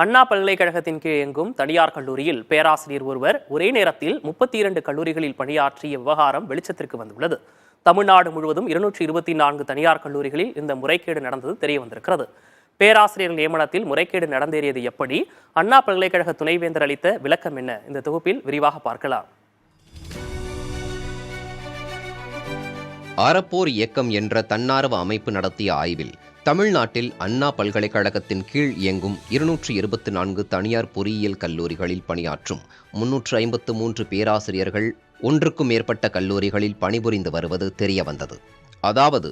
அண்ணா பல்கலைக்கழகத்தின் கீழ் இயங்கும் தனியார் கல்லூரியில் பேராசிரியர் ஒருவர் ஒரே நேரத்தில் 32 கல்லூரிகளில் பணியாற்றிய விவகாரம் வெளிச்சத்திற்கு வந்துள்ளது. தமிழ்நாடு முழுவதும் 224 தனியார் கல்லூரிகளில் இந்த முறைகேடு நடந்தது தெரிய வந்திருக்கிறது. பேராசிரியர் நியமனத்தில் முறைகேடு நடந்தேறியது எப்படி, அண்ணா பல்கலைக்கழக துணைவேந்தர் அளித்த விளக்கம் என்ன, இந்த தொகுப்பில் விரிவாக பார்க்கலாம். அறப்போர் இயக்கம் என்ற தன்னார்வ அமைப்பு நடத்திய ஆய்வில் தமிழ்நாட்டில் அண்ணா பல்கலைக்கழகத்தின் கீழ் இயங்கும் 224 தனியார் பொறியியல் கல்லூரிகளில் பணியாற்றும் 353 பேராசிரியர்கள் ஒன்றுக்கும் மேற்பட்ட கல்லூரிகளில் பணிபுரிந்து வருவது தெரியவந்தது. அதாவது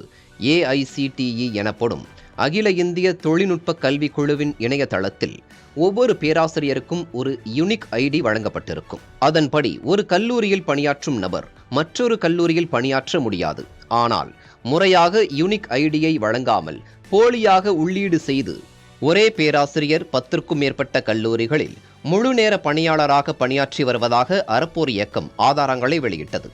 AICTE எனப்படும் அகில இந்திய தொழில்நுட்ப கல்விக் குழுவின் இணையதளத்தில் ஒவ்வொரு பேராசிரியருக்கும் ஒரு யூனிக் ஐடி வழங்கப்பட்டிருக்கும். அதன்படி ஒரு கல்லூரியில் பணியாற்றும் நபர் மற்றொரு கல்லூரியில் பணியாற்ற முடியாது. ஆனால் முறையாக யூனிக் ஐடியை வழங்காமல் போலியாக உள்ளீடு செய்து ஒரே பேராசிரியர் 10க்கும் மேற்பட்ட கல்லூரிகளில் முழு நேர பணியாளராக பணியாற்றி வருவதாக அறப்போர் இயக்கம் ஆதாரங்களை வெளியிட்டது.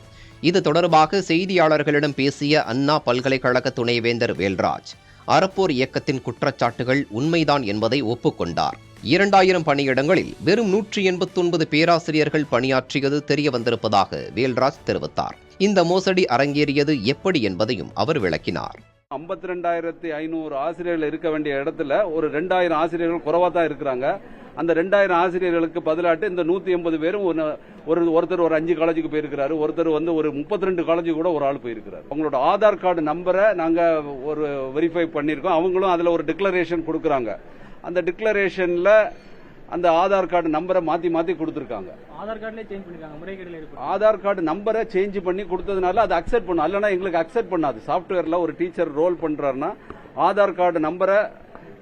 இது தொடர்பாக செய்தியாளர்களிடம் பேசிய அண்ணா பல்கலைக்கழக துணைவேந்தர் வேல்ராஜ், அறப்போர் இயக்கத்தின் குற்றச்சாட்டுகள் உண்மைதான் என்பதை ஒப்புக்கொண்டார். 2000 பணியிடங்களில் வெறும் 189 பேராசிரியர்கள் பணியாற்றியது தெரிய வந்திருப்பதாக வேல்ராஜ் தெரிவித்தார். இந்த மோசடி அரங்கேறியது எப்படி என்பதையும் அவர் விளக்கினார். 52,500 ஆசிரியர்கள் இருக்க வேண்டிய இடத்துல ஒரு 2000 ஆசிரியர்கள் குறைவா தான் இருக்கிறாங்க. அந்த 2000 ஆசிரியர்களுக்கு பதிலாட்டு இந்த 180 பேரும் ஒருத்தர் ஒரு 5 காலேஜுக்கு போயிருக்கிறாரு, ஒருத்தர் ஒரு 32 காலேஜுக்கு கூட ஒரு ஆள் போயிருக்கிறார். அவங்களோட ஆதார் கார்டு நம்பரை நாங்க ஒரு வெரிஃபை பண்ணியிருக்கோம். அவங்களும் அதுல ஒரு டிக்ளரேஷன் கொடுக்குறாங்க. அந்த டிக்ளரேஷன்ல அந்த ஆதார் கார்டு நம்பரை மாத்தி கொடுத்திருக்காங்க. ஆதார் கார்டு நம்பரை சேஞ்ச் பண்ணி கொடுத்ததுனால அதை அக்செப்ட் பண்ணும், இல்லைன்னா எங்களுக்கு அக்செப்ட் பண்ணாது. சாப்ட்வேர்ல ஒரு டீச்சர் ரோல் பண்றாருன்னா ஆதார் கார்டு நம்பரை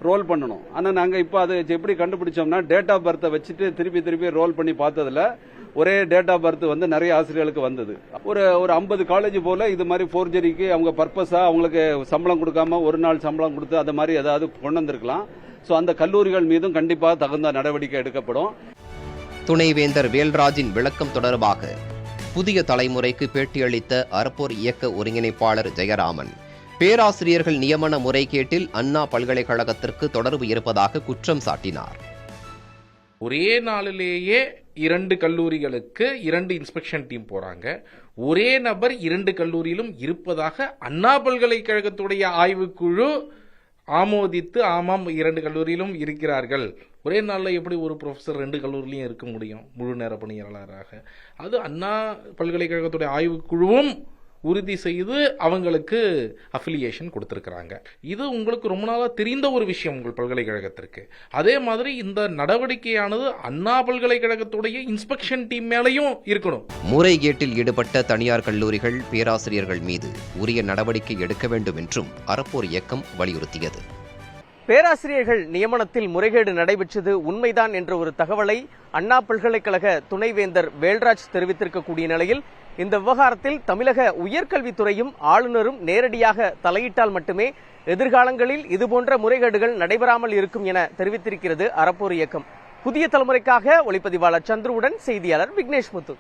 ரோல் பண்ணணும். ஆனா நாங்க இப்ப அதை எப்படி கண்டுபிடிச்சோம்னா டேட் ஆஃப் பர்த்தை வச்சுட்டு திருப்பி ரோல் பண்ணி பார்த்ததுல ஒரே டேட் ஆஃப் பர்த் நிறைய ஆசிரியர்களுக்கு வந்தது. ஒரு 50 காலேஜ் போல இது மாதிரி போர்ஜரிக்கு அவங்க பர்பஸா அவங்களுக்கு சம்பளம் கொடுக்காம ஒரு நாள் சம்பளம் கொடுத்து அது மாதிரி ஏதாவது கொண்டு வந்திருக்கலாம். சோ அந்த கல்லூரிகள் மீதும் கண்டிப்பாக தகுந்த நடவடிக்கை எடுக்கப்படும். துணைவேந்தர் வேல்ராஜின் விளக்கம் தொடர்பாக புதிய தலைமுறைக்கு பேட்டியளித்த அறப்போர் இயக்க ஒருங்கிணைப்பாளர் ஜெயராமன், பேராசிரியர்கள் நியமன முறைகேட்டில் அண்ணா பல்கலைக்கழகத்திற்கு தொடர்பு இருப்பதாக குற்றம் சாட்டினார். ஒரே நாளிலேயே 2 கல்லூரிகளுக்கு 2 இன்ஸ்பெக்ஷன் டீம் போறாங்க. ஒரே நபர் 2 கல்லூரியிலும் இருப்பதாக அண்ணா பல்கலைக்கழகத்துடைய ஆய்வுக்குழு ஆமோதித்து, ஆமாம் 2 கல்லூரியிலும் இருக்கிறார்கள். ஒரே நாளில் எப்படி ஒரு ப்ரொஃபஸர் 2 கல்லூரிலையும் இருக்க முடியும் முழு நேர பணியாளராக? அது அண்ணா பல்கலைக்கழகத்துடைய ஆய்வுக்குழுவும் உறுதி செய்து அவங்களுக்கு அஃபிலியேஷன் கொடுத்திருக்கிறாங்க. இது உங்களுக்கு ரொம்ப நாளாக தெரிந்த ஒரு விஷயம் உங்கள் பல்கலைக்கழகத்திற்கு. அதே மாதிரி இந்த நடவடிக்கையானது அண்ணா பல்கலைக்கழகத்துடைய இன்ஸ்பெக்ஷன் டீம் மேலையும் இருக்கணும். முறைகேட்டில் ஈடுபட்ட தனியார் கல்லூரிகள், பேராசிரியர்கள் மீது உரிய நடவடிக்கை எடுக்க வேண்டும் என்றும் அறப்போர் இயக்கம் வலியுறுத்தியது. பேராசிரியர்கள் நியமனத்தில் முறைகேடு நடைபெற்றது உண்மைதான் என்ற ஒரு தகவலை அண்ணா பல்கலைக்கழக துணைவேந்தர் வேல்ராஜ் தெரிவித்திருக்கக்கூடிய நிலையில் இந்த விவகாரத்தில் தமிழக உயர்கல்வித்துறையும் ஆளுநரும் நேரடியாக தலையிட்டால் மட்டுமே எதிர்காலங்களில் இதுபோன்ற முறைகேடுகள் நடைபெறாமல் இருக்கும் என தெரிவித்திருக்கிறது அறப்போர் இயக்கம். புதிய தலைமுறைக்காக ஒளிப்பதிவாளர் சந்துருவுடன் செய்தியாளர் விக்னேஷ் முத்து.